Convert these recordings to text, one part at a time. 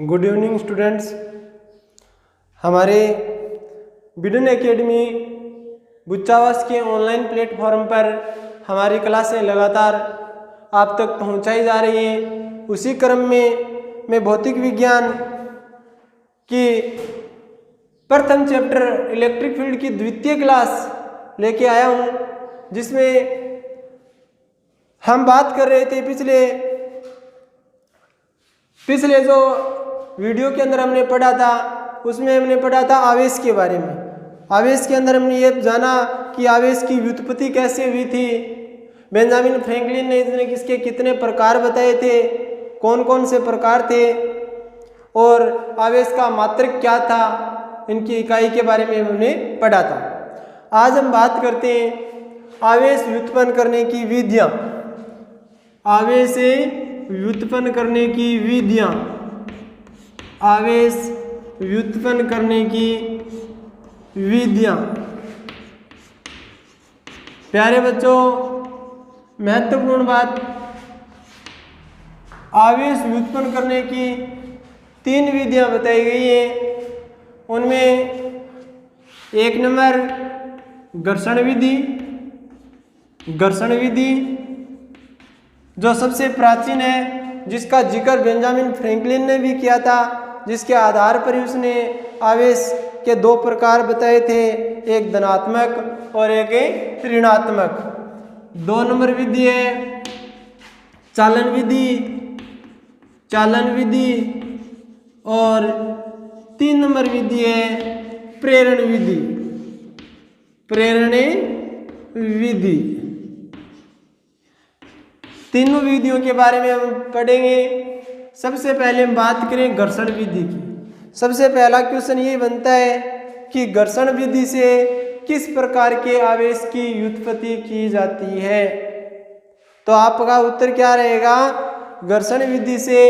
Good evening students. हमारे बिडन academy बुच्चावास के online platform पर हमारी क्लासें लगातार आप तक पहुंचाई जा रही हैं। उसी क्रम में मैं भौतिक विज्ञान की प्रथम चैप्टर इलेक्ट्रिक फील्ड की द्वितीय क्लास लेके आया हूं, जिसमें हम बात कर रहे थे पिछले जो वीडियो के अंदर हमने पढ़ा था, उसमें हमने पढ़ा था आवेश के बारे में। आवेश के अंदर हमने ये जाना कि आवेश की व्युत्पत्ति कैसे हुई थी। बेंजामिन फ्रैंकलिन ने इसके कितने प्रकार बताए थे, कौन कौन से प्रकार थे, और आवेश का मात्रक क्या था, इनकी इकाई के बारे में हमने पढ़ा था। आज हम बात करते हैं आवेश व्युत्पन्न करने की विधियाँ। आवेश व्युत्पन्न करने की विधियाँ, आवेश व्युत्पन्न करने की विधियाँ। प्यारे बच्चों, महत्वपूर्ण बात, आवेश व्युत्पन्न करने की 3 विधियाँ बताई गई हैं। उनमें 1 नंबर घर्षण विधि। घर्षण विधि जो सबसे प्राचीन है, जिसका जिक्र बेंजामिन फ्रैंकलिन ने भी किया था, जिसके आधार पर ही उसने आवेश के 2 प्रकार बताए थे, एक धनात्मक और एक ऋणात्मक। 2 नंबर विधि है चालन विधि। चालन विधि और 3 नंबर विधि है प्रेरण विधि। प्रेरण विधि। तीनों विधियों के बारे में हम पढ़ेंगे। सबसे पहले हम बात करें घर्षण विधि की। सबसे पहला क्वेश्चन ये बनता है कि घर्षण विधि से किस प्रकार के आवेश की व्युत्पत्ति की जाती है। तो आपका उत्तर क्या रहेगा? घर्षण विधि से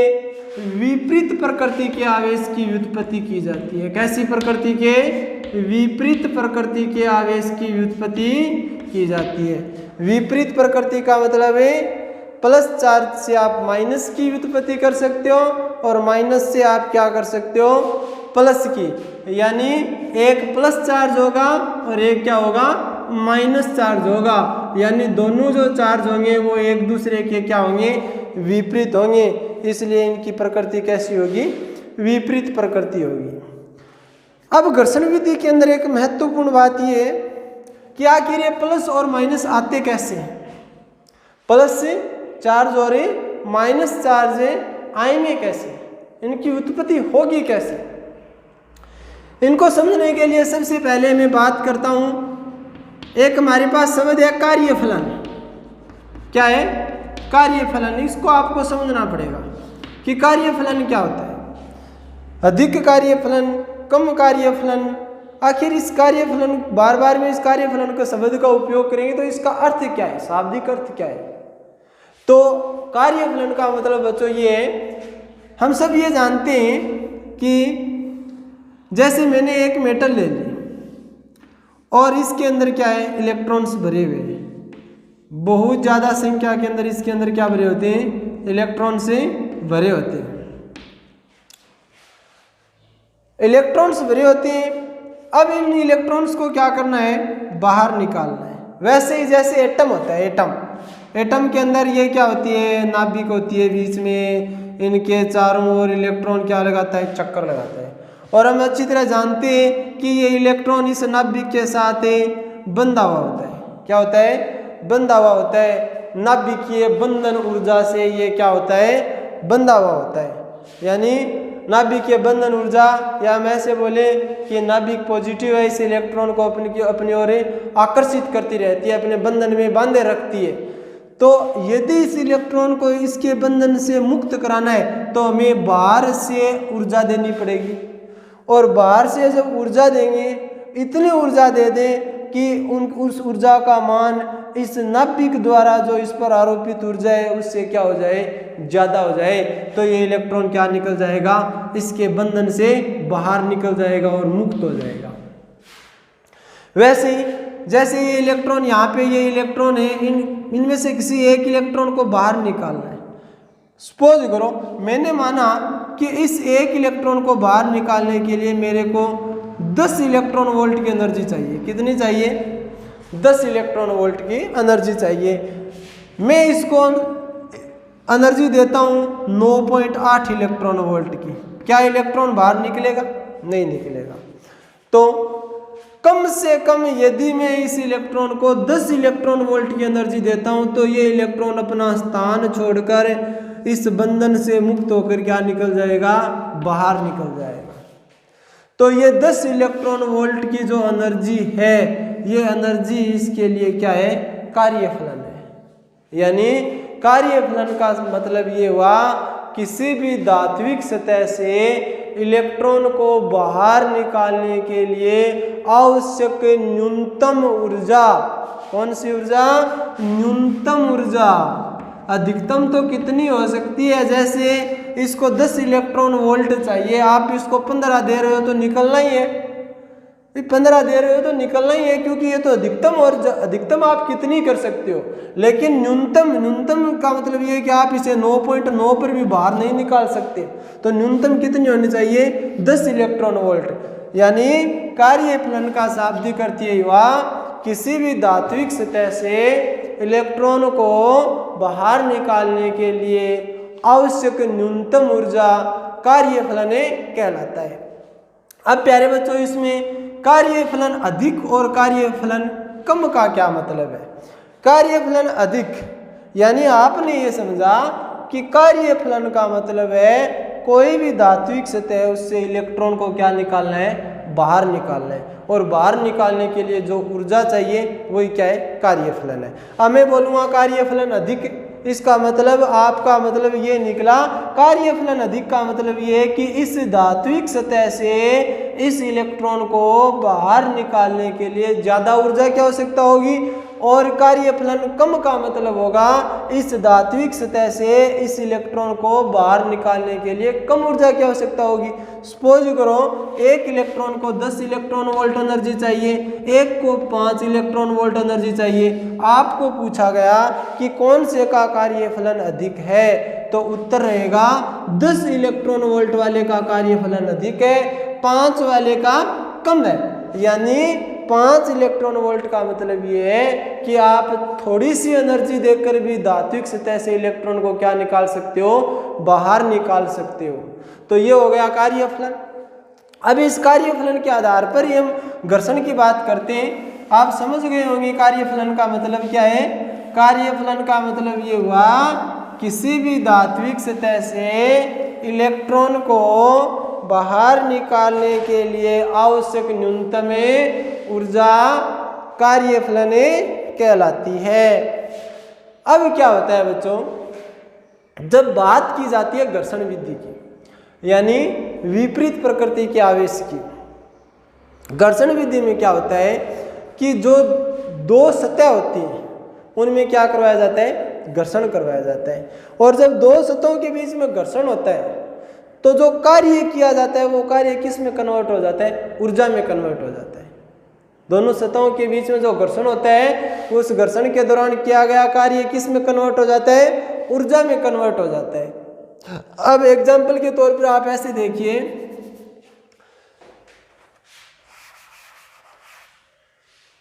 विपरीत प्रकृति के आवेश की व्युत्पत्ति की जाती है। कैसी प्रकृति के? विपरीत प्रकृति के आवेश की व्युत्पत्ति की जाती है। विपरीत प्रकृति का मतलब है प्लस चार्ज से आप माइनस की व्युत्पत्ति कर सकते हो, और माइनस से आप क्या कर सकते हो? प्लस की। यानी एक प्लस चार्ज होगा और एक क्या होगा? माइनस चार्ज होगा। यानी दोनों जो चार्ज होंगे वो एक दूसरे के क्या होंगे? विपरीत होंगे। इसलिए इनकी प्रकृति कैसी होगी? विपरीत प्रकृति होगी। अब घर्षण विधि के अंदर एक महत्वपूर्ण बात यह है कि आखिर ये प्लस और माइनस आते कैसे हैं। प्लस चार्ज और माइनस चार्ज आएंगे कैसे, इनकी उत्पत्ति होगी कैसे? इनको समझने के लिए सबसे पहले मैं बात करता हूं, एक हमारे पास शब्द है कार्यफलन। क्या है? कार्यफलन। इसको आपको समझना पड़ेगा कि कार्यफलन क्या होता है। अधिक कार्यफलन, कम कार्यफलन। आखिर इस कार्यफलन, बार बार में इस कार्यफलन के शब्द का उपयोग करेंगे तो इसका अर्थ क्या है, शाब्दिक अर्थ क्या है? तो कार्यफलन का मतलब बच्चों ये है, हम सब ये जानते हैं कि जैसे मैंने एक मेटल ले ली और इसके अंदर क्या है? इलेक्ट्रॉन्स भरे हुए हैं। बहुत ज़्यादा संख्या के अंदर इसके अंदर क्या भरे होते हैं? इलेक्ट्रॉन से भरे होते हैं। इलेक्ट्रॉन्स भरे होते हैं। अब इन इलेक्ट्रॉन्स को क्या करना है? बाहर निकालना है। वैसे ही जैसे एटम होता है, एटम के अंदर ये क्या होती है? नाभिक होती है, बीच में इनके चारों ओर इलेक्ट्रॉन क्या लगाता है? चक्कर लगाता है। और हम अच्छी तरह जानते हैं कि ये इलेक्ट्रॉन इस नाभिक के साथ बंधा हुआ होता है। क्या होता है? बंधा हुआ होता है। नाभिकीय बंधन ऊर्जा से ये क्या होता है? बंधा हुआ होता है। यानी नाभिकीय बंधन ऊर्जा, या हम ऐसे बोले कि नाभिक पॉजिटिव है, इस इलेक्ट्रॉन को अपनी ओर आकर्षित करती रहती है, अपने बंधन में बांधे रखती है। तो यदि इस इलेक्ट्रॉन को इसके बंधन से मुक्त कराना है तो हमें बाहर से ऊर्जा देनी पड़ेगी, और बाहर से जब ऊर्जा देंगे, इतनी ऊर्जा दे दें कि उस ऊर्जा का मान इस नाभिक द्वारा जो इस पर आरोपित ऊर्जा है उससे क्या हो जाए? ज़्यादा हो जाए। तो ये इलेक्ट्रॉन क्या निकल जाएगा? इसके बंधन से बाहर निकल जाएगा और मुक्त हो जाएगा। वैसे ही जैसे ये इलेक्ट्रॉन, यहाँ पे ये इलेक्ट्रॉन है, इनमें से किसी एक इलेक्ट्रॉन को बाहर निकालना है। सपोज करो मैंने माना कि इस एक इलेक्ट्रॉन को बाहर निकालने के लिए मेरे को 10 इलेक्ट्रॉन वोल्ट की एनर्जी चाहिए। कितनी चाहिए? 10 इलेक्ट्रॉन वोल्ट की एनर्जी चाहिए। मैं इसको एनर्जी देता हूँ 9.8 इलेक्ट्रॉन वोल्ट की। क्या इलेक्ट्रॉन बाहर निकलेगा? नहीं निकलेगा। तो कम से कम यदि मैं इस इलेक्ट्रॉन को 10 इलेक्ट्रॉन वोल्ट की एनर्जी देता हूं तो ये इलेक्ट्रॉन अपना स्थान छोड़कर इस बंधन से मुक्त होकर क्या निकल जाएगा? बाहर निकल जाएगा। तो ये 10 इलेक्ट्रॉन वोल्ट की जो एनर्जी है, ये एनर्जी इसके लिए क्या है? कार्यफलन है। यानी कार्यफलन का मतलब ये हुआ किसी भी धात्विक सतह से इलेक्ट्रॉन को बाहर निकालने के लिए आवश्यक न्यूनतम ऊर्जा, कौन सी ऊर्जा? न्यूनतम ऊर्जा। अधिकतम तो कितनी हो सकती है? जैसे इसको 10 इलेक्ट्रॉन वोल्ट चाहिए, आप इसको 15 दे रहे हो तो निकलना ही है। 15 दे रहे हो तो निकलना ही है, क्योंकि ये तो अधिकतम, और अधिकतम आप कितनी कर सकते हो। लेकिन न्यूनतम का मतलब ये है कि आप इसे 9.9 पर भी बाहर नहीं निकाल सकते। तो न्यूनतम कितनी होनी चाहिए? 10 इलेक्ट्रॉन वोल्ट। यानी कार्यफलन का शाब्दिक अर्थ ये हुआ किसी भी धात्विक सतह से इलेक्ट्रॉन को बाहर निकालने के लिए आवश्यक न्यूनतम ऊर्जा कार्यफलन कहलाता है। अब प्यारे बच्चों, इसमें कार्यफलन अधिक और कार्यफलन कम का क्या मतलब है? कार्यफलन अधिक यानी आपने ये समझा कि कार्यफलन का मतलब है कोई भी धात्विक सतह है उससे इलेक्ट्रॉन को क्या निकालना है? बाहर निकालना है। और बाहर निकालने के लिए जो ऊर्जा चाहिए वही क्या है? कार्यफलन है। अब मैं बोलूँगा कार्यफलन अधिक, इसका मतलब आपका मतलब ये निकला, कार्यफलन अधिक का मतलब ये है कि इस धात्विक सतह से इस इलेक्ट्रॉन को बाहर निकालने के लिए ज़्यादा ऊर्जा की आवश्यकता होगी। और कार्यफलन कम का मतलब होगा इस धात्विक सतह से इस इलेक्ट्रॉन को बाहर निकालने के लिए कम ऊर्जा की आवश्यकता होगी। सपोज करो एक इलेक्ट्रॉन को 10 इलेक्ट्रॉन वोल्ट एनर्जी चाहिए, एक को 5 इलेक्ट्रॉन वोल्ट एनर्जी चाहिए। आपको पूछा गया कि कौन से का कार्यफलन अधिक है, तो उत्तर रहेगा 10 इलेक्ट्रॉन वोल्ट वाले का कार्यफलन अधिक है, 5 वाले का कम है। यानी 5 इलेक्ट्रॉन वोल्ट का मतलब ये है कि आप थोड़ी सी एनर्जी देकर भी धात्विक सतह से इलेक्ट्रॉन को क्या निकाल सकते हो? बाहर निकाल सकते हो। तो ये हो गया कार्यफलन। अब इस कार्यफलन के आधार पर ही हम घर्षण की बात करते हैं। आप समझ गए होंगे कार्यफलन का मतलब क्या है? कार्यफलन का मतलब ये हुआ किसी भी धात्विक सतह से इलेक्ट्रॉन को बाहर निकालने के लिए आवश्यक न्यूनतम ऊर्जा कार्यफलन कहलाती है। अब क्या होता है बच्चों, जब बात की जाती है घर्षण विधि की, यानी विपरीत प्रकृति के आवेश की, घर्षण विधि में क्या होता है कि जो दो सतह होती हैं उनमें क्या करवाया जाता है? घर्षण करवाया जाता है। और जब दो सतहों के बीच में घर्षण होता है तो जो कार्य किया जाता है वो कार्य किस में कन्वर्ट हो जाता है? ऊर्जा में कन्वर्ट हो जाता है। दोनों सतहों के बीच में जो घर्षण होता है उस घर्षण के दौरान किया गया कार्य किस में कन्वर्ट हो जाता है? ऊर्जा में कन्वर्ट हो जाता है। अब एग्जाम्पल के तौर पर आप ऐसे देखिए,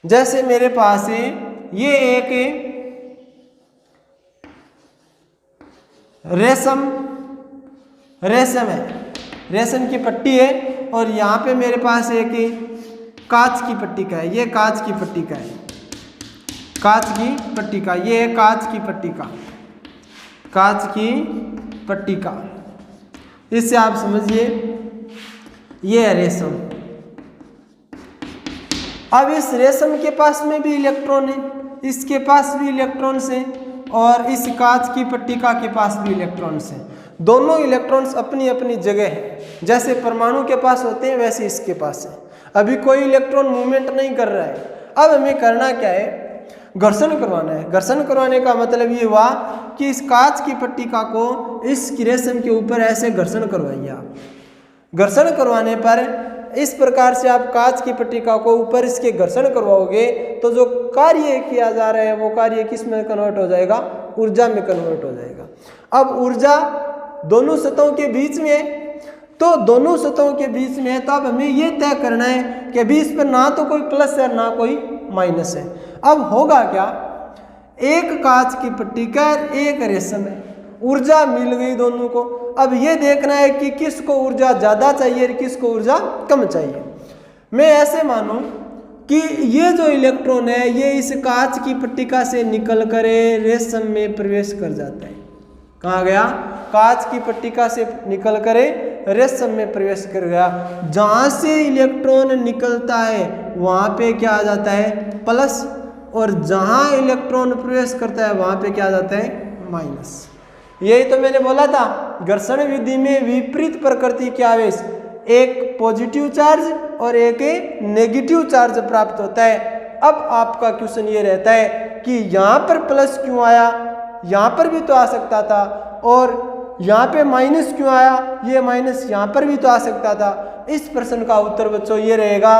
जैसे मेरे पास है ये एक रेशम है, रेशम की पट्टी है, और यहाँ पे मेरे पास एक कांच की पट्टी का है। ये कांच की पट्टी का है, कांच की पट्टी का, ये है कांच की पट्टी का, कांच की पट्टी का। इससे आप समझिए ये है रेशम। अब इस रेशम के पास में भी इलेक्ट्रॉन है, इसके पास भी इलेक्ट्रॉन्स हैं, और इस कांच की पट्टिका के पास भी इलेक्ट्रॉन्स हैं। दोनों इलेक्ट्रॉन्स अपनी अपनी जगह हैं। जैसे परमाणु के पास होते हैं वैसे इसके पास है। अभी कोई इलेक्ट्रॉन मूवमेंट नहीं कर रहा है। अब हमें करना क्या है? घर्षण करवाना है। घर्षण करवाने का मतलब ये हुआ कि इस कांच की पट्टिका को इस रेशम के ऊपर ऐसे घर्षण करवाइए आप। घर्षण करवाने पर इस प्रकार से आप कांच की पट्टिका को ऊपर इसके घर्षण करवाओगे तो जो कार्य किया जा रहा है वो कार्य किस में कन्वर्ट हो जाएगा? ऊर्जा में कन्वर्ट हो जाएगा। अब ऊर्जा दोनों सतहों के बीच में है, तो दोनों सतहों के बीच में है, तो अब हमें ये तय करना है कि अभी इस पर ना तो कोई प्लस है ना कोई माइनस है। अब होगा क्या, एक कांच की पट्टी का एक रेशम है, ऊर्जा मिल गई दोनों को। अब ये देखना है कि किसको ऊर्जा ज़्यादा चाहिए और किसको ऊर्जा कम चाहिए। मैं ऐसे मानूं कि ये जो इलेक्ट्रॉन है ये इस कांच की पट्टिका से निकल कर रेशम में प्रवेश कर जाता है। कहाँ गया, कांच की पट्टिका से निकल कर रेशम में प्रवेश कर गया। जहाँ से इलेक्ट्रॉन निकलता है वहाँ पे क्या आ जाता है, प्लस, और जहाँ इलेक्ट्रॉन प्रवेश करता है वहाँ पे क्या आ जाता है, माइनस। यही तो मैंने बोला था, घर्षण विधि में विपरीत प्रकृति के आवेश, एक पॉजिटिव चार्ज और एक नेगेटिव चार्ज प्राप्त होता है। अब आपका क्वेश्चन ये रहता है कि यहाँ पर प्लस क्यों आया, यहाँ पर भी तो आ सकता था, और यहाँ पे माइनस क्यों आया, ये माइनस यहाँ पर भी तो आ सकता था। इस प्रश्न का उत्तर बच्चों ये रहेगा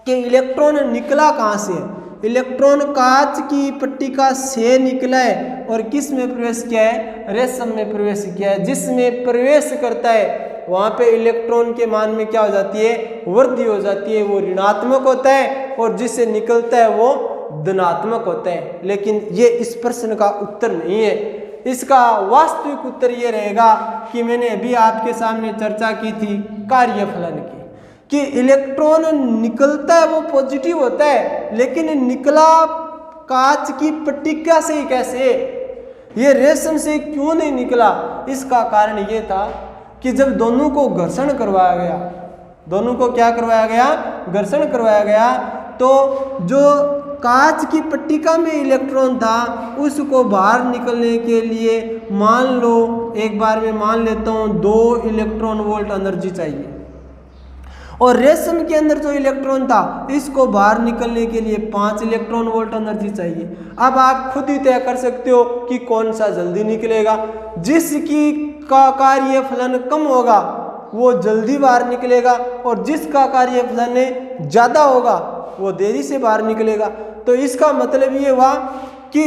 कि इलेक्ट्रॉन निकला कहाँ से है, इलेक्ट्रॉन कांच की पट्टिका से निकला है और किस में प्रवेश किया है, रेशम में प्रवेश किया है। जिसमें प्रवेश करता है वहाँ पे इलेक्ट्रॉन के मान में क्या हो जाती है, वृद्धि हो जाती है, वो ऋणात्मक होता है, और जिससे निकलता है वो धनात्मक होता है। लेकिन ये इस प्रश्न का उत्तर नहीं है। इसका वास्तविक उत्तर ये रहेगा कि मैंने अभी आपके सामने चर्चा की थी कार्यफलन की, कि इलेक्ट्रॉन निकलता है वो पॉजिटिव होता है, लेकिन निकला कांच की पट्टिका से ही कैसे, ये रेशम से क्यों नहीं निकला। इसका कारण ये था कि जब दोनों को घर्षण करवाया गया, दोनों को क्या करवाया गया, घर्षण करवाया गया, तो जो कांच की पट्टिका में इलेक्ट्रॉन था उसको बाहर निकलने के लिए मान लो, एक बार में मान लेता हूँ 2 इलेक्ट्रॉन वोल्ट एनर्जी चाहिए, और रेशम के अंदर जो इलेक्ट्रॉन था इसको बाहर निकलने के लिए 5 इलेक्ट्रॉन वोल्ट एनर्जी चाहिए। अब आप खुद ही तय कर सकते हो कि कौन सा जल्दी निकलेगा। जिसकी का कार्यफलन कम होगा वो जल्दी बाहर निकलेगा, और जिसका कार्यफलन ज़्यादा होगा वो देरी से बाहर निकलेगा। तो इसका मतलब ये हुआ कि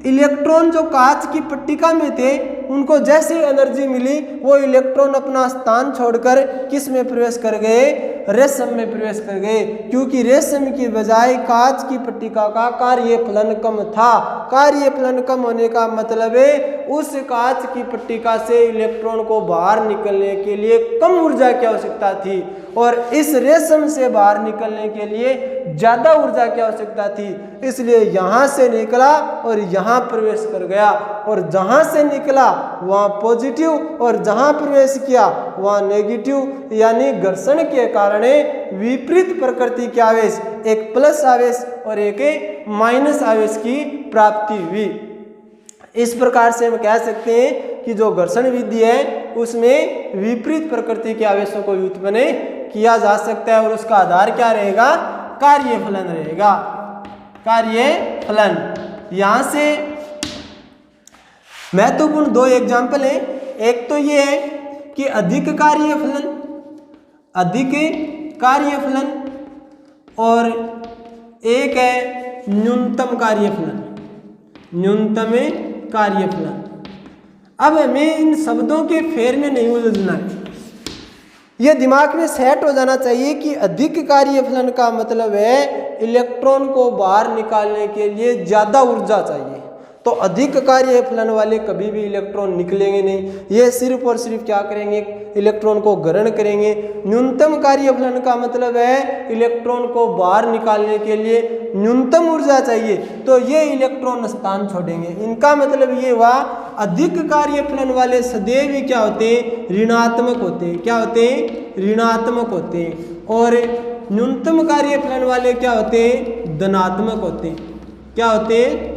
इलेक्ट्रॉन जो कांच की पट्टिका में थे उनको जैसे एनर्जी मिली वो इलेक्ट्रॉन अपना स्थान छोड़कर किस में प्रवेश कर गए, रेशम में प्रवेश कर गए, क्योंकि रेशम की बजाय कांच की पट्टिका का कार्यफलन कम था। कार्यफलन कम होने का मतलब है उस कांच की पट्टिका से इलेक्ट्रॉन को बाहर निकलने के लिए कम ऊर्जा की आवश्यकता थी, और इस रेशम से बाहर निकलने के लिए ज़्यादा ऊर्जा की आवश्यकता थी। इसलिए यहाँ से निकला और यहाँ प्रवेश कर गया, और जहाँ से निकला वहाँ पॉजिटिव और जहाँ प्रवेश किया वहाँ नेगेटिव, यानी घर्षण के कारण विपरीत प्रकृति के आवेश, एक प्लस आवेश और एक माइनस आवेश की प्राप्ति हुई। इस प्रकार से हम कह सकते हैं कि जो घर्षण विधि है उसमें विपरीत प्रकृति के आवेशों को व्युत्पन्न किया जा सकता है, और उसका आधार क्या रहेगा, कार्यफलन रहेगा, कार्यफलन। यहाँ से महत्वपूर्ण 2 एग्जाम्पल हैं। एक तो ये है कि अधिक कार्यफलन, अधिक कार्यफलन, और एक है न्यूनतम कार्यफलन, न्यूनतम कार्यफलन। अब हमें इन शब्दों के फेर में नहीं उलझना है, यह दिमाग में सेट हो जाना चाहिए कि अधिक कार्यफलन का मतलब है इलेक्ट्रॉन को बाहर निकालने के लिए ज़्यादा ऊर्जा चाहिए। तो अधिक कार्यफलन वाले कभी भी इलेक्ट्रॉन निकलेंगे नहीं, ये सिर्फ और सिर्फ क्या करेंगे, इलेक्ट्रॉन को ग्रहण करेंगे। न्यूनतम कार्यफलन का मतलब है इलेक्ट्रॉन को बाहर निकालने के लिए न्यूनतम ऊर्जा चाहिए, तो ये इलेक्ट्रॉन स्थान छोड़ेंगे। इनका मतलब ये हुआ अधिक कार्यफलन वाले सदैव ही क्या होते हैं, ऋणात्मक होते हैं। क्या होते हैं, ऋणात्मक होते हैं। और न्यूनतम कार्यफलन वाले क्या होते हैं, धनात्मक होते हैं। क्या होते हैं,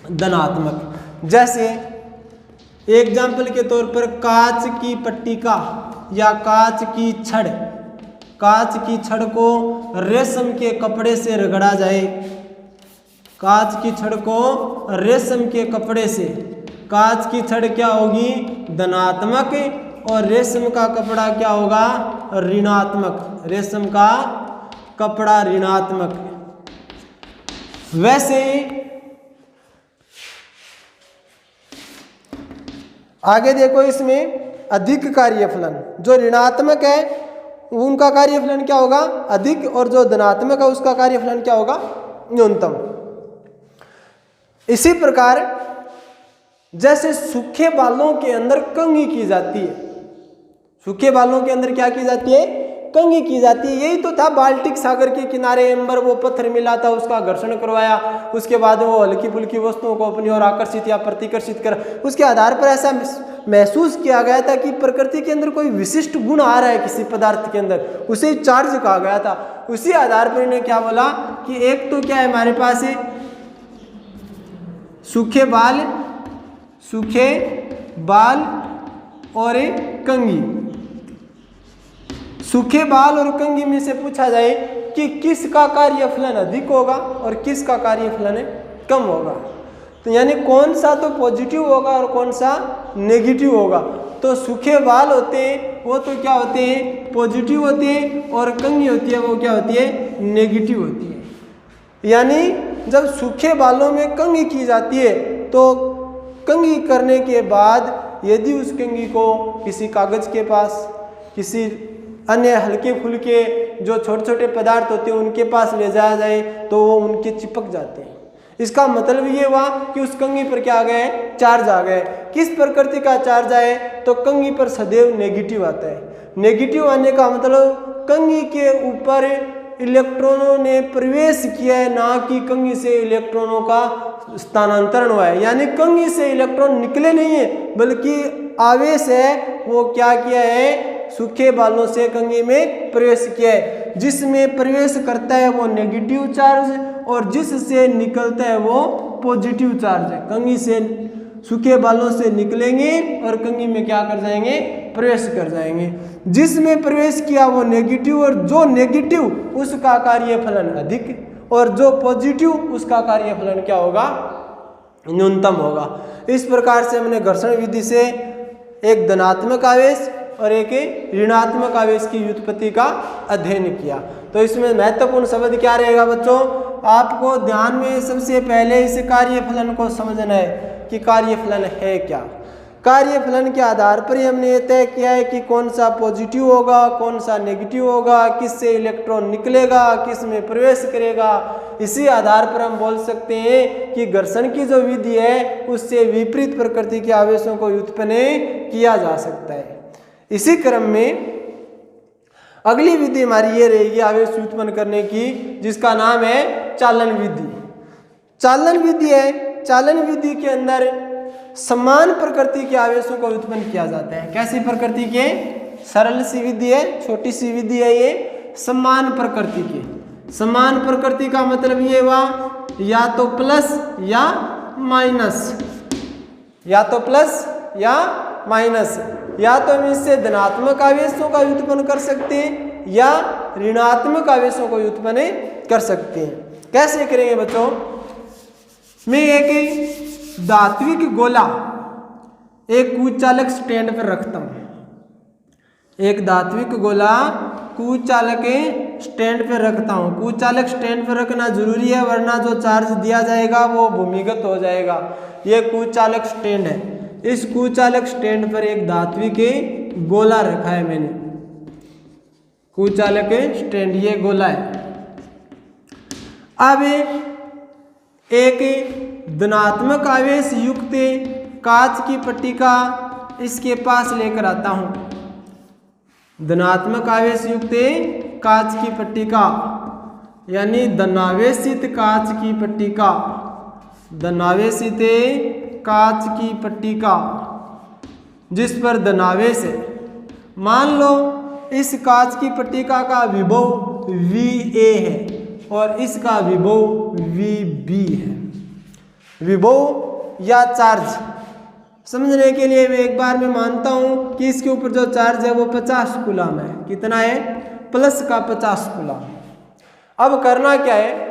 धनात्मक। जैसे एग्जाम्पल के तौर पर कांच की पट्टिका या कांच की छड़, कांच की छड़ को रेशम के कपड़े से रगड़ा जाए, कांच की छड़ को रेशम के कपड़े से, कांच की छड़ क्या होगी, धनात्मक, और रेशम का कपड़ा क्या होगा, ऋणात्मक। रेशम का कपड़ा ऋणात्मक। वैसे आगे देखो, इसमें अधिक कार्यफलन, जो ऋणात्मक है उनका कार्यफलन क्या होगा, अधिक, और जो धनात्मक है उसका कार्यफलन क्या होगा, न्यूनतम। इसी प्रकार जैसे सूखे बालों के अंदर कंघी की जाती है, सूखे बालों के अंदर क्या की जाती है, कंघी की जाती है। यही तो था बाल्टिक सागर के किनारे एम्बर, वो पत्थर मिला था, उसका घर्षण करवाया, उसके बाद वो हल्की फुल्की वस्तुओं को अपनी ओर आकर्षित या प्रतिकर्षित कर, उसके आधार पर ऐसा महसूस किया गया था कि प्रकृति के अंदर कोई विशिष्ट गुण आ रहा है किसी पदार्थ के अंदर, उसे चार्ज कहा गया था। उसी आधार पर इन्हें क्या बोला कि एक तो क्या है हमारे पास है सूखे बाल और एक कंघी। सूखे बाल और कंघी में से पूछा जाए कि किसका कार्यफलन अधिक होगा और किसका कार्यफलन कम होगा, तो यानी कौन सा तो पॉजिटिव होगा और कौन सा नेगेटिव होगा। तो सूखे बाल होते हैं वो तो क्या होते हैं, पॉजिटिव होते हैं, और कंघी होती है वो क्या होती है, नेगेटिव होती है। यानी जब सूखे बालों में कंघी की जाती है तो कंघी करने के बाद यदि उस कंघी को किसी कागज के पास, किसी अन्य हल्के फुल्के जो छोटे छोटे पदार्थ होते हैं उनके पास ले जाया जाए तो वो उनके चिपक जाते हैं। इसका मतलब ये हुआ कि उस कंघी पर क्या आ गए, चार्ज आ गए। किस प्रकृति का चार्ज आए, तो कंघी पर सदैव नेगेटिव आता है। नेगेटिव आने का मतलब कंघी के ऊपर इलेक्ट्रॉनों ने प्रवेश किया है, ना कि कंघी से इलेक्ट्रॉनों का स्थानांतरण हुआ है। यानी कंघी से इलेक्ट्रॉन निकले नहीं है, बल्कि आवेश है वो क्या किया है, सूखे बालों से कंघी में प्रवेश किया है। जिसमें प्रवेश करता है वो नेगेटिव चार्ज और जिससे निकलता है वो पॉजिटिव चार्ज है। कंघी से सूखे बालों से निकलेंगे और कंघी में क्या कर जाएंगे, प्रवेश कर जाएंगे। जिसमें प्रवेश किया वो नेगेटिव, और जो नेगेटिव उसका कार्यफलन अधिक और जो पॉजिटिव उसका कार्यफलन क्या होगा, न्यूनतम होगा। इस प्रकार से हमने घर्षण विधि से एक धनात्मक आवेश और एक ऋणात्मक आवेश की व्युत्पत्ति का अध्ययन किया। तो इसमें महत्वपूर्ण शब्द क्या रहेगा बच्चों, आपको ध्यान में सबसे पहले इस कार्यफलन को समझना है कि कार्यफलन है क्या। कार्यफलन के आधार पर ही हमने ये तय किया है कि कौन सा पॉजिटिव होगा, कौन सा नेगेटिव होगा, किससे इलेक्ट्रॉन निकलेगा, किस में प्रवेश करेगा। इसी आधार पर हम बोल सकते हैं कि घर्षण की जो विधि है उससे विपरीत प्रकृति के आवेशों को व्युत्पन्न किया जा सकता है। इसी क्रम में अगली विधि हमारी ये रहेगी आवेश व्युत्पन्न करने की, जिसका नाम है चालन विधि। चालन विधि है, चालन विधि के अंदर समान प्रकृति के आवेशों को व्युत्पन्न किया जाता है। कैसी प्रकृति के, सरल सी विधि है, छोटी सी विधि है ये, समान प्रकृति के। समान प्रकृति का मतलब ये हुआ या तो प्लस या माइनस, या तो प्लस या माइनस, या तो हम इससे धनात्मक आवेशों का व्युत्पन्न कर सकते हैं या ऋणात्मक आवेशों को व्युत्पन्न कर सकते हैं। कैसे करेंगे बच्चों, मैं एक धात्विक गोला एक कुचालक स्टैंड पर रखता हूं। एक धात्विक गोला कुचालक स्टैंड पर रखता हूं। कुचालक स्टैंड पर रखना जरूरी है, वरना जो चार्ज दिया जाएगा वो भूमिगत हो जाएगा। ये कुचालक स्टैंड है। इस कुचालक स्टैंड पर एक धात्विक गोला रखा है मैंने, कुचालक स्टैंड, ये गोला है। अब एक धनात्मक आवेश युक्त कांच की पट्टिका इसके पास लेकर आता हूं। धनात्मक आवेश युक्त कांच की पट्टिका यानी धनावेशित कांच की पट्टिका, धनावेशित कांच की पट्टिका जिस पर धनावेश है। मान लो इस कांच की पट्टिका का विभव VA है और इसका विभव VB है। विभव या चार्ज समझने के लिए मैं एक बार में मानता हूं कि इसके ऊपर जो चार्ज है वो 50 कूलम है। कितना है, प्लस का 50 कूलम। अब करना क्या है,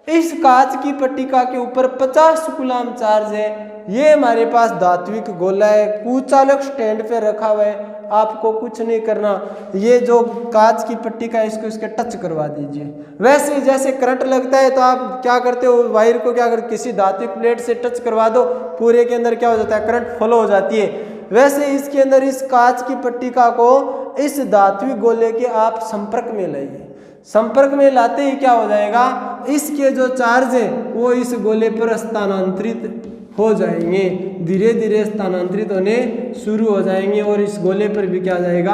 इस कांच की पट्टिका के ऊपर 50 कूलम चार्ज है। ये हमारे पास धात्विक गोला है, कुचालक स्टैंड पे रखा हुआ है। आपको कुछ नहीं करना, ये जो कांच की पट्टिका है इसको इसके टच करवा दीजिए। वैसे ही जैसे करंट लगता है तो आप क्या करते हो, वायर को क्या करते, किसी धात्विक प्लेट से टच करवा दो, पूरे के अंदर क्या हो जाता है, करंट फ्लो हो जाती है। वैसे इसके अंदर इस कांच की पट्टिका को इस धात्विक गोले के आप संपर्क में लाइए। संपर्क में लाते ही क्या हो जाएगा, इसके जो चार्ज है वो इस गोले पर स्थानांतरित हो जाएंगे, धीरे धीरे स्थानांतरित होने शुरू हो जाएंगे और इस गोले पर भी क्या आ जाएगा,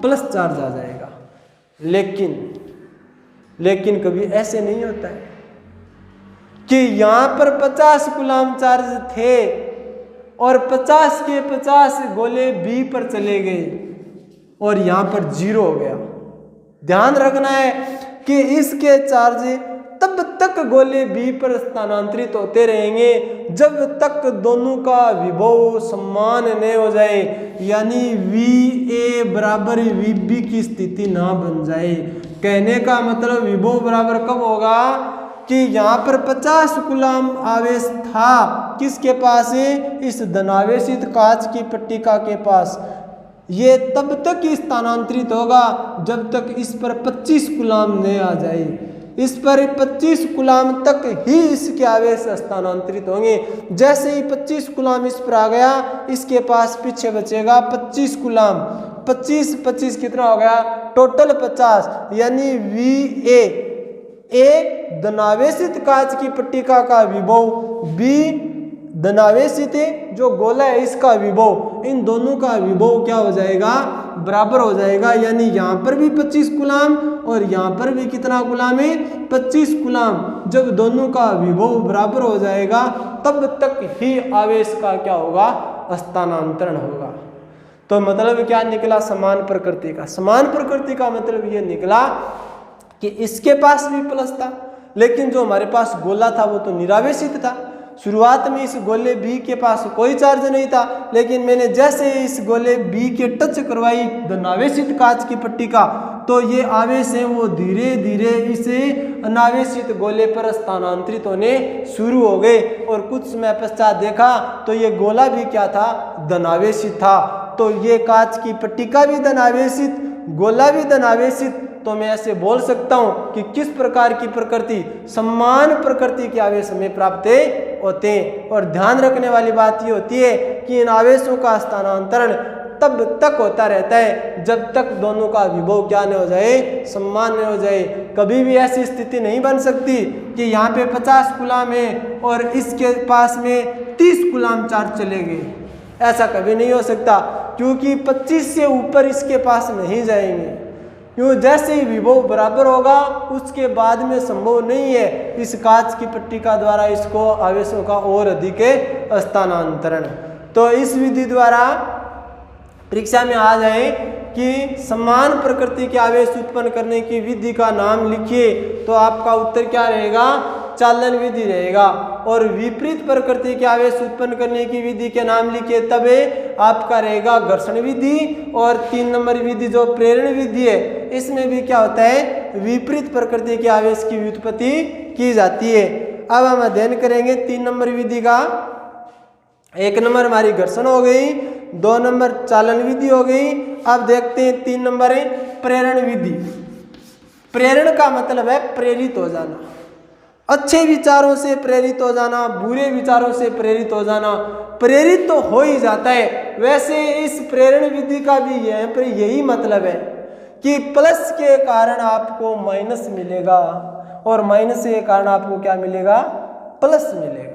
प्लस चार्ज आ जाएगा। लेकिन कभी ऐसे नहीं होता है कि यहां पर 50 कूलाम चार्ज थे और 50 के 50 गोले बी पर चले गए और यहां पर 0 हो गया। ध्यान रखना है कि इसके चार्ज तब तक गोले बी पर स्थानांतरित होते रहेंगे जब तक दोनों का विभव समान नहीं हो जाए, यानी VA बराबर VB की स्थिति ना बन जाए। कहने का मतलब विभव बराबर कब होगा कि यहाँ पर 50 कूलाम आवेश था, किसके पास है, इस धनावेशित कांच की पट्टिका के पास। ये तब तक ही स्थानांतरित होगा जब तक इस पर 25 कूलाम नहीं आ जाए। इस पर 25 कूलाम तक ही इसके आवेश स्थानांतरित होंगे। जैसे ही 25 कूलाम इस पर आ गया, इसके पास पीछे बचेगा 25 कूलाम। 25 कितना हो गया, टोटल 50, यानी VA ए धनावेशित कांच की पट्टिका का विभव, B धनावेशित जो गोला है इसका विभव, इन दोनों का विभव क्या हो जाएगा, बराबर हो जाएगा। यानी यहाँ पर भी 25 कूलाम और यहाँ पर भी कितना कूलाम है, 25 कूलाम। जब दोनों का विभव बराबर हो जाएगा तब तक ही आवेश का क्या होगा, स्थानांतरण होगा। तो मतलब क्या निकला, समान प्रकृति का। समान प्रकृति का मतलब ये निकला कि इसके पास भी प्लस था, लेकिन जो हमारे पास गोला था वो तो निरावेशित था। शुरुआत में इस गोले बी के पास कोई चार्ज नहीं था, लेकिन मैंने जैसे इस गोले बी के टच करवाई धनावेशित कांच की पट्टिका, तो ये आवेश है वो धीरे धीरे इसे अनावेशित गोले पर स्थानांतरित होने शुरू हो गए। और कुछ समय पश्चात देखा तो ये गोला भी क्या था, धनावेशित था। तो ये कांच की पट्टिका भी धनावेशित, गोला भी धनावेशित। तो मैं ऐसे बोल सकता हूं कि किस प्रकार की प्रकृति, समान प्रकृति के आवेश हमें प्राप्त होते हैं। और ध्यान रखने वाली बात ये होती है कि इन आवेशों का स्थानांतरण तब तक होता रहता है जब तक दोनों का विभव क्या न हो जाए, समान न हो जाए। कभी भी ऐसी स्थिति नहीं बन सकती कि यहाँ पे 50 कूलाम है और इसके पास में 30 कूलाम चार्ज चले गए। ऐसा कभी नहीं हो सकता, क्योंकि 25 से ऊपर इसके पास नहीं जाएंगे। क्यों, जैसे ही विभव बराबर होगा उसके बाद में संभव नहीं है इस कांच की पट्टिका द्वारा इसको आवेशों का और अधिक स्थानांतरण। तो इस विधि द्वारा परीक्षा में आ जाए कि समान प्रकृति के आवेश उत्पन्न करने की विधि का नाम लिखिए, तो आपका उत्तर क्या रहेगा, चालन विधि रहेगा। और विपरीत प्रकृति के आवेश उत्पन्न करने की विधि के नाम लिखिए, तब आपका रहेगा घर्षण विधि। और 3 नंबर विधि जो प्रेरण विधि है, इसमें भी क्या होता है, विपरीत प्रकृति के आवेश की व्युत्पत्ति की जाती है। अब हम अध्ययन करेंगे 3 नंबर विधि का। 1 नंबर हमारी घर्षण हो गई, 2 नंबर चालन विधि हो गई। अब देखते हैं 3 नंबर है प्रेरण विधि। प्रेरण का मतलब है प्रेरित हो जाना, अच्छे विचारों से प्रेरित हो जाना, बुरे विचारों से प्रेरित हो जाना। प्रेरित तो हो ही जाता है। वैसे इस प्रेरण विधि का भी यहाँ पर यही मतलब है कि प्लस के कारण आपको माइनस मिलेगा और माइनस के कारण आपको क्या मिलेगा, प्लस मिलेगा।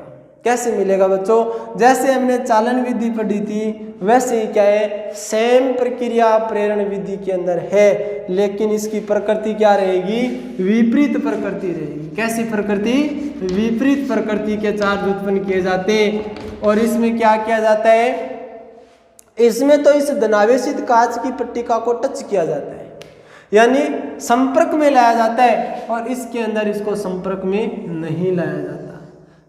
कैसे मिलेगा बच्चों, जैसे हमने चालन विधि पढ़ी थी वैसे ही क्या है, सेम प्रक्रिया प्रेरण विधि के अंदर है, लेकिन इसकी प्रकृति क्या रहेगी, विपरीत प्रकृति रहेगी। कैसी प्रकृति, विपरीत प्रकृति के चार्ज उत्पन्न किए जाते हैं। और इसमें क्या किया जाता है, इसमें तो इस धनावेशित कांच की पट्टिका को टच किया जाता है, यानी संपर्क में लाया जाता है, और इसके अंदर इसको संपर्क में नहीं लाया जाता।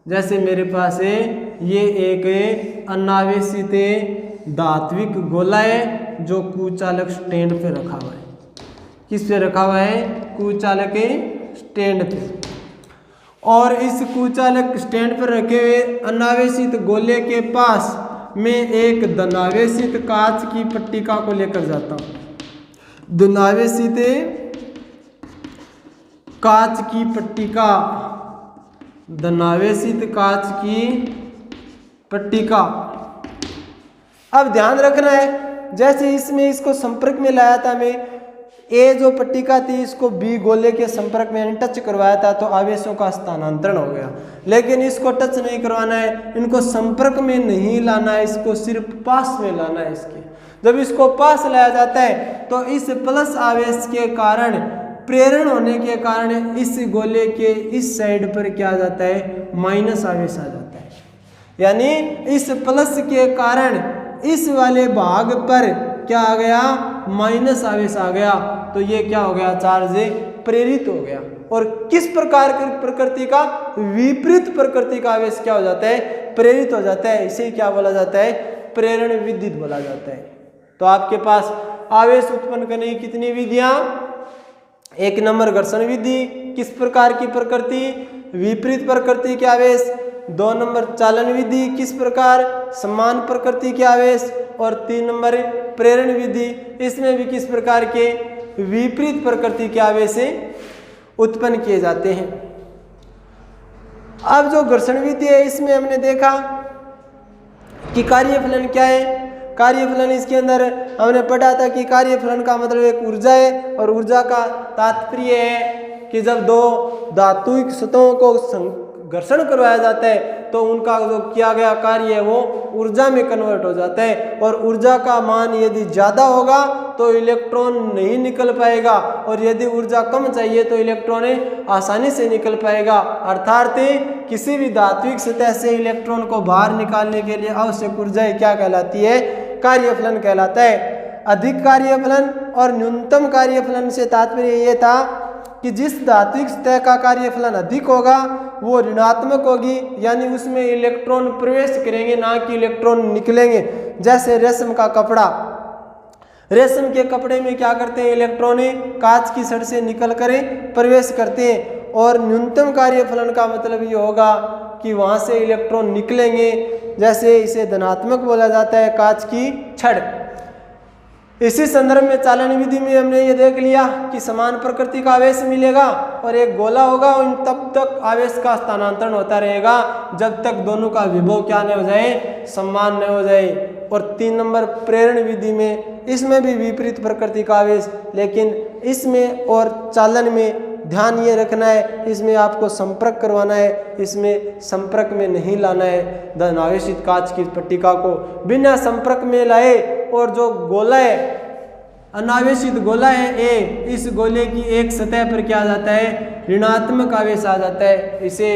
जैसे मेरे पास है ये एक अनावेशित धात्विक गोला है जो कुचालक स्टैंड पे रखा हुआ है। किस पे रखा हुआ है, कुचालक स्टैंड पे। और इस कुचालक स्टैंड पर रखे हुए अनावेशित गोले के पास मैं एक धनावेशित कांच की पट्टिका को लेकर जाता हूँ। धनावेशित कांच की पट्टिका, धनावेशित कांच की पट्टिका। अब ध्यान रखना है, जैसे इसमें इसको संपर्क में लाया था मैं, ए जो पट्टिका थी इसको बी गोले के संपर्क में टच करवाया था तो आवेशों का स्थानांतरण हो गया। लेकिन इसको टच नहीं करवाना है, इनको संपर्क में नहीं लाना है, इसको सिर्फ पास में लाना है। इसके जब इसको पास लाया जाता है तो इस प्लस आवेश के कारण, प्रेरण होने के कारण इस गोले के इस साइड पर क्या आ जाता है, माइनस आवेश आ जाता है। यानी इस प्लस के कारण इस वाले भाग पर क्या आ गया, माइनस आवेश आ गया। तो ये क्या हो गया, चार्ज प्रेरित हो गया। और किस प्रकार की प्रकृति का, विपरीत प्रकृति का आवेश क्या हो जाता है, प्रेरित हो जाता है। इसे क्या बोला जाता है, प्रेरण विद्युत बोला जाता है। तो आपके पास आवेश उत्पन्न करने की कितनी विधियां, एक नंबर घर्षण विधि, किस प्रकार की प्रकृति, विपरीत प्रकृति के आवेश। 2 नंबर चालन विधि, किस प्रकार, समान प्रकृति के आवेश। और 3 नंबर प्रेरण विधि, इसमें भी किस प्रकार के विपरीत प्रकृति के आवेश उत्पन्न किए जाते हैं। अब जो घर्षण विधि है इसमें हमने देखा कि कार्यफलन क्या है। कार्यफलन इसके अंदर हमने पढ़ा था कि कार्यफलन का मतलब एक ऊर्जा है, और ऊर्जा का तात्पर्य है कि जब दो धातुक सतहों को घर्षण करवाया जाता है तो उनका जो किया गया कार्य है वो ऊर्जा में कन्वर्ट हो जाता है। और ऊर्जा का मान यदि ज़्यादा होगा तो इलेक्ट्रॉन नहीं निकल पाएगा, और यदि ऊर्जा कम चाहिए तो इलेक्ट्रॉन आसानी से निकल पाएगा। अर्थात किसी भी धात्विक सतह से इलेक्ट्रॉन को बाहर निकालने के लिए आवश्यक ऊर्जा क्या कहलाती है, कार्यफलन कहलाता है। अधिक कार्यफलन और न्यूनतम कार्यफलन से तात्पर्य ये था कि जिस धात्विक सतह का कार्यफलन अधिक होगा वो ऋणात्मक होगी, यानी उसमें इलेक्ट्रॉन प्रवेश करेंगे ना कि इलेक्ट्रॉन निकलेंगे। जैसे रेशम का कपड़ा, रेशम के कपड़े में क्या करते हैं, इलेक्ट्रॉन कांच की सड़ से निकल कर प्रवेश करते हैं। और न्यूनतम कार्यफलन का मतलब ये होगा कि वहाँ से इलेक्ट्रॉन निकलेंगे, जैसे इसे धनात्मक बोला जाता है, कांच की छड़। इसी संदर्भ में चालन विधि में हमने ये देख लिया कि समान प्रकृति का आवेश मिलेगा और एक गोला होगा, और तब तक आवेश का स्थानांतरण होता रहेगा जब तक दोनों का विभव क्या न हो जाए, समान न हो जाए। और 3 नंबर प्रेरण विधि में, इसमें भी विपरीत प्रकृति का आवेश, लेकिन इसमें और चालन में ध्यान ये रखना है, इसमें आपको संपर्क करवाना है, इसमें संपर्क में नहीं लाना है धनावेशित कांच की पट्टिका को। बिना संपर्क में लाए और जो गोला है, अनावेशित गोला है ए, इस गोले की एक सतह पर क्या आ जाता है, ऋणात्मक आवेश आ जाता है। इसे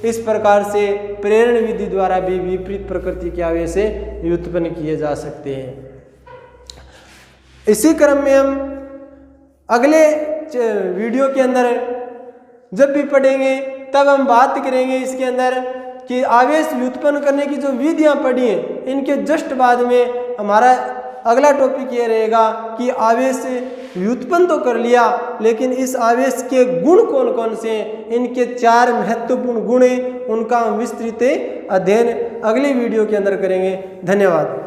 इस प्रकार से प्रेरण विधि द्वारा भी विपरीत प्रकृति के आवेश उत्पन्न किए जा सकते हैं। इसी क्रम में हम अगले वीडियो के अंदर जब भी पढ़ेंगे तब हम बात करेंगे इसके अंदर कि आवेश व्युत्पन्न करने की जो विधियां पढ़ी हैं, इनके जस्ट बाद में हमारा अगला टॉपिक ये रहेगा कि आवेश व्युत्पन्न तो कर लिया, लेकिन इस आवेश के गुण कौन कौन से हैं, इनके 4 महत्वपूर्ण गुण हैं, उनका हम विस्तृत अध्ययन अगले वीडियो के अंदर करेंगे। धन्यवाद।